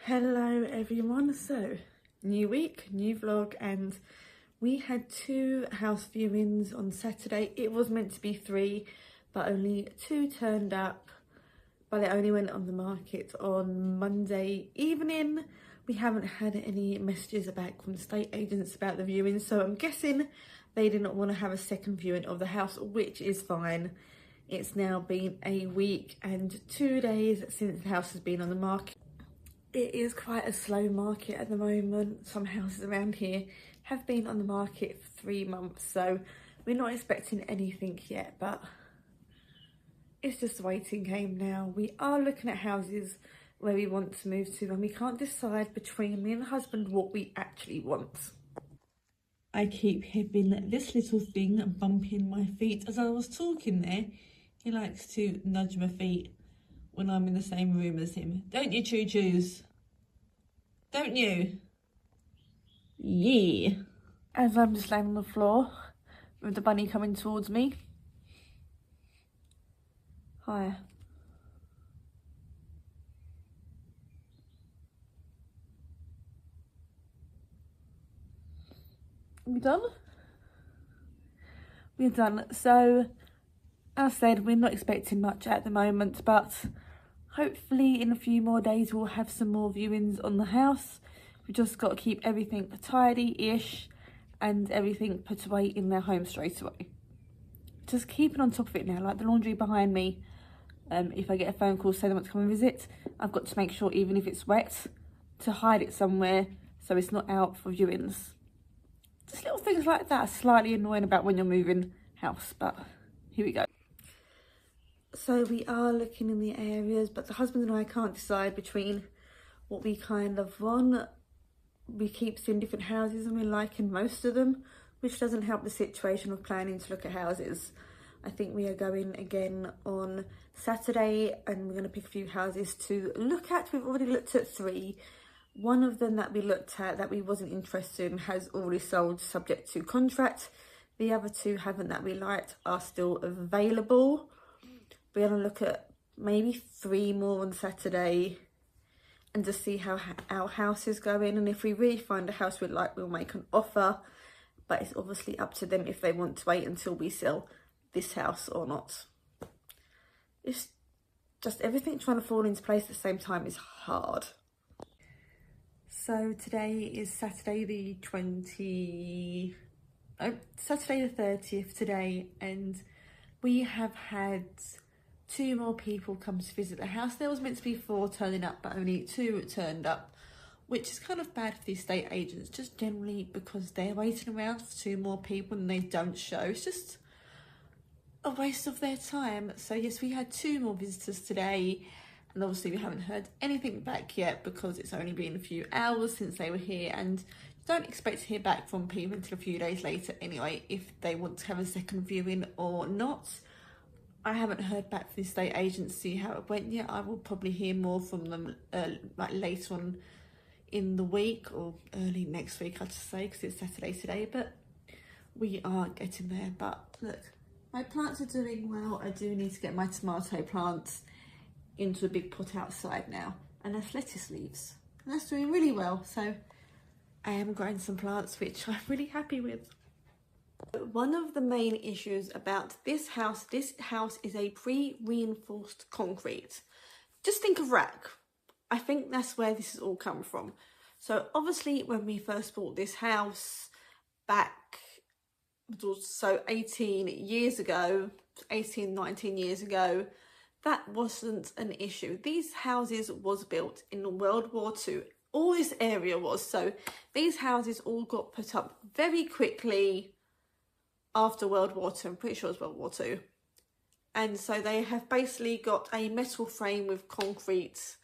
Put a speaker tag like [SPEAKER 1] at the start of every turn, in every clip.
[SPEAKER 1] Hello everyone, so new week, new vlog, and we had 2 house viewings on Saturday. It was meant to be 3, but only 2 turned up, but it only went on the market on Monday evening. We haven't had any messages back from the estate agents about the viewing, so I'm guessing they did not want to have a second viewing of the house, which is fine. It's now been a week and 2 days since the house has been on the market. It is quite a slow market at the moment. Some houses around here have been on the market for 3 months, so we're not expecting anything yet, but it's just a waiting game now. We are looking at houses where we want to move to, and we can't decide between me and the husband what we actually want. I keep having this little thing bumping my feet. As I was talking there, he likes to nudge my feet when I'm in the same room as him. Don't you, choo-choos? Don't you? Yeah. As I'm just laying on the floor with the bunny coming towards me. Hi. We done? We're done. So, as I said, we're not expecting much at the moment, but hopefully in a few more days we'll have some more viewings on the house. We've just got to keep everything tidy-ish and everything put away in their home straight away. Just keeping on top of it now, like the laundry behind me. If I get a phone call saying they want to come and visit, I've got to make sure, even if it's wet, to hide it somewhere so it's not out for viewings. Just little things like that are slightly annoying about when you're moving house, but here we go. So we are looking in the areas, but the husband and I can't decide between what we kind of want. We keep seeing different houses and we're liking most of them, which doesn't help the situation of planning to look at houses. I think we are going again on Saturday and we're going to pick a few houses to look at. We've already looked at 3. One of them that we looked at that we wasn't interested in has already sold subject to contract. The other 2 haven't that we liked are still available. We're going to look at maybe 3 more on Saturday and just see how our house is going. And if we really find a house we like, we'll make an offer. But it's obviously up to them if they want to wait until we sell this house or not. It's just everything trying to fall into place at the same time is hard. So today is Saturday the 30th today, and we have had 2 more people come to visit the house. There was meant to be 4 turning up, but only 2 turned up, which is kind of bad for the estate agents, just generally because they're waiting around for 2 more people and they don't show. It's just a waste of their time. So yes, we had 2 more visitors today, and obviously we haven't heard anything back yet because it's only been a few hours since they were here, and don't expect to hear back from people until a few days later anyway, if they want to have a second viewing or not. I haven't heard back from the estate agent to see how it went yet. I will probably hear more from them like later on in the week or early next week, I'd say, because it's Saturday today, but we are getting there. But look, my plants are doing well. I do need to get my tomato plants into a big pot outside now, and there's lettuce leaves, and that's doing really well. So I am growing some plants, which I'm really happy with. One of the main issues about this house is a pre-reinforced concrete. Just think of rack. I think that's where this has all come from. So obviously when we first bought this house back, so 18 years ago, 19 years ago, that wasn't an issue. These houses was built in World War II. All this area was. So these houses all got put up very quickly after World War II. I'm pretty sure it's World War II. And so they have basically got a metal frame with concrete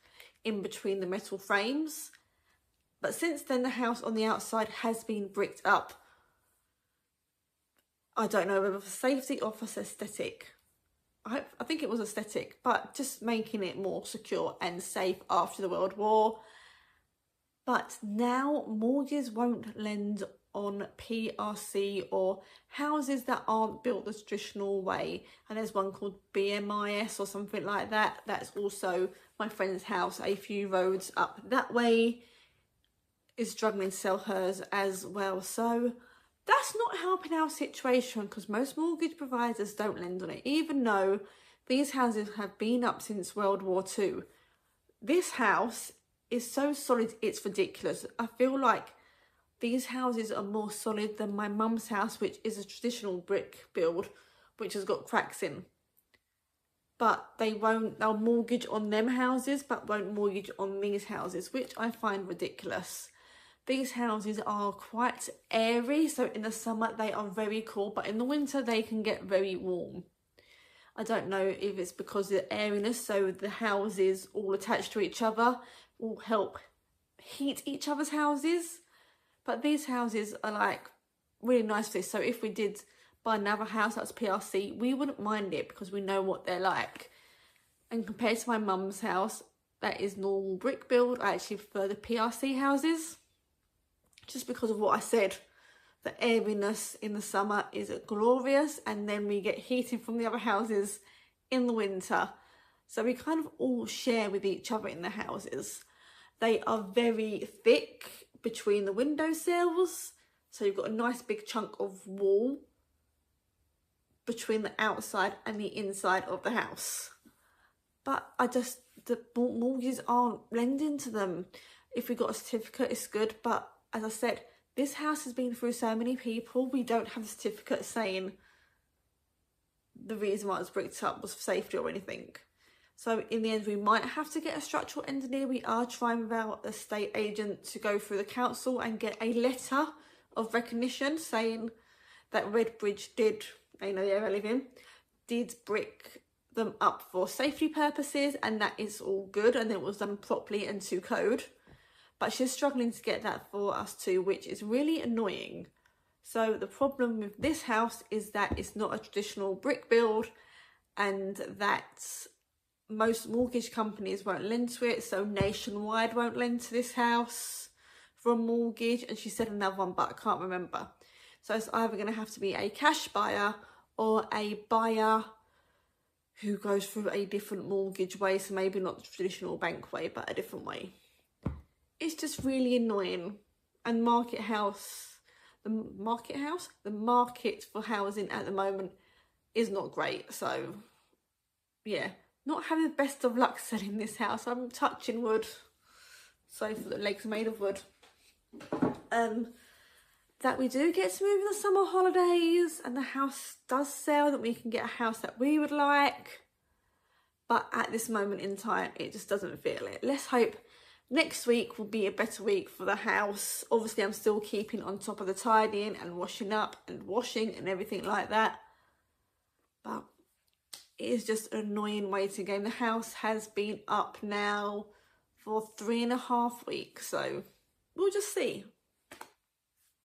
[SPEAKER 1] in between the metal frames. But since then, the house on the outside has been bricked up. I don't know whether for safety or for aesthetic. I think it was aesthetic, but just making it more secure and safe after the World War. But now mortgages won't lend on PRC or houses that aren't built the traditional way. And there's one called BMIS or something like that. That's also My friend's house a few roads up that way is struggling to sell hers as well. So that's not helping our situation, because most mortgage providers don't lend on it, even though these houses have been up since World War II. This house is so solid, it's ridiculous. I feel like these houses are more solid than my mum's house, which is a traditional brick build, which has got cracks in. But they'll mortgage on them houses, but won't mortgage on these houses, which I find ridiculous. These houses are quite airy, so in the summer they are very cool, but in the winter they can get very warm. I don't know if it's because of the airiness, so the houses all attached to each other will help heat each other's houses. But these houses are like really nice for this. So if we did buy another house that's PRC, we wouldn't mind it because we know what they're like. And compared to my mum's house, that is normal brick build, I actually prefer the PRC houses. Just because of what I said, the airiness in the summer is glorious, and then we get heating from the other houses in the winter. So we kind of all share with each other in the houses. They are very thick between the windowsills, so you've got a nice big chunk of wall between the outside and the inside of the house. But the mortgages aren't lending to them. If we got a certificate, it's good, but as I said, this house has been through so many people. We don't have a certificate saying the reason why it was bricked up was for safety or anything. So in the end, we might have to get a structural engineer. We are trying with our estate agent to go through the council and get a letter of recognition saying that Redbridge did, the area I live in, did brick them up for safety purposes, and that is all good and it was done properly and to code. But she's struggling to get that for us too, which is really annoying. So the problem with this house is that it's not a traditional brick build, and that most mortgage companies won't lend to it. So Nationwide won't lend to this house for a mortgage, and she said another one, but I can't remember. So it's either going to have to be a cash buyer or a buyer who goes through a different mortgage way. So maybe not the traditional bank way, but a different way. It's just really annoying. And the market for housing at the moment is not great. So yeah, not having the best of luck selling this house. I'm touching wood, so for the legs made of wood. That we do get to move in the summer holidays and the house does sell, that we can get a house that we would like. But at this moment in time, it just doesn't feel it. Let's hope next week will be a better week for the house. Obviously, I'm still keeping on top of the tidying and washing up and washing and everything like that. But it is just an annoying waiting game. The house has been up now for 3.5 weeks. So we'll just see.